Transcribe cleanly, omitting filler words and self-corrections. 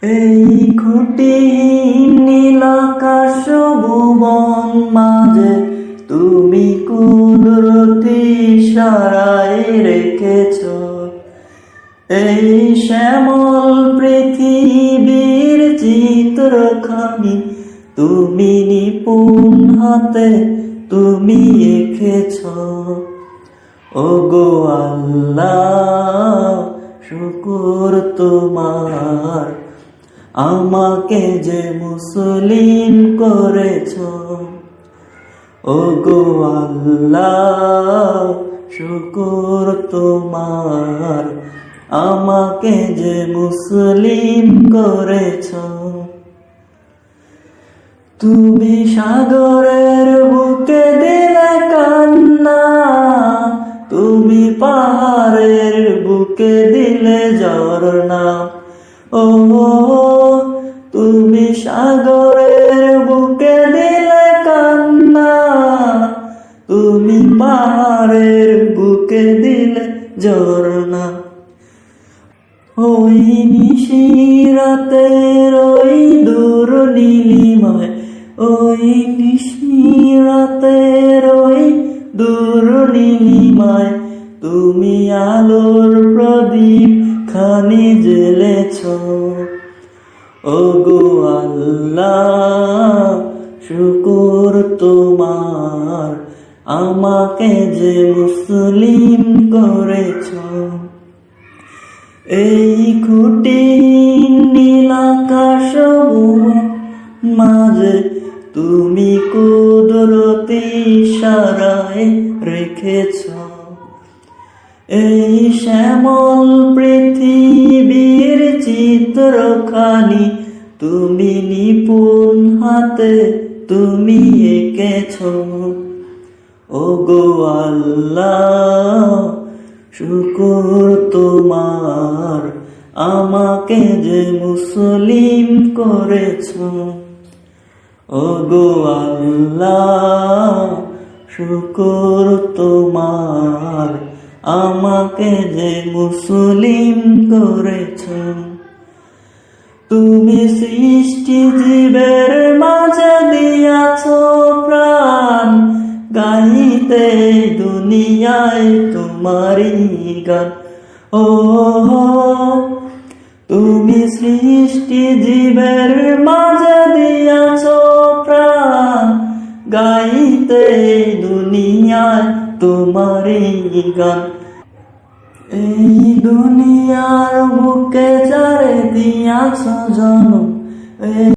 এই খুঁটিহীন নীল আকাশ ভুবন মাঝে তুমি কুদরতি ইশারায় রেখেছ। এই শ্যামল পৃথিবীর চিত্রখানি তুমি নিপুণ হাতে তুমি এঁকেছ। ওগো আল্লাহ, শুকর তোমার, আমাকে যে মুসলিম করেছ। ওগো আল্লাহ, শুকর তোমার, আমাকে যে মুসলিম করেছ। তুমি সাগরের বুকে দিলে কান্না, তুমি পাহাড়ের বুকে দিলে ঝরনা। ও তুমি সাগরের বুকে দিলে কান্না, তুমি পাহাড়ের বুকে দিলে ঝরনা। ওই নিশিরাতের ওই দূর নীলিমায়, ওই নিশিরাতের ওই দূর নীলিমায় তুমি আলোর প্রদীপ খানি জ্বেলেছ। ওগো আল্লাহ, শুকর তোমার, আমাকে যে মুসলিম করেছ। এই খুঁটিহীন নীল আকাশ মাঝে তুমি কুদরতি ইশারায় রেখেছ। এই শ্যামল পৃথিবীর চিত্রখানি তুমি নিপুণ হাতে তুমি এঁকেছ। ওগো আল্লাহ, শুকর তোমার, আমাকে যে মুসলিম করেছ। ওগো আল্লাহ, শুকর তোমার, আমাকে যে মুসলিম করেছ। তুমি সৃষ্টি জীবের মাঝে দিয়াছ প্রাণ, গাইতে দুনিয়ায় তোমারি গান। ও তুমি সৃষ্টি জীবের মাঝে দিয়াছ প্রাণ, গাইতে দুনিয়ায় তোমারি গান। এই দুনিয়ার বুকে যারে দিয়াছ জন্ম,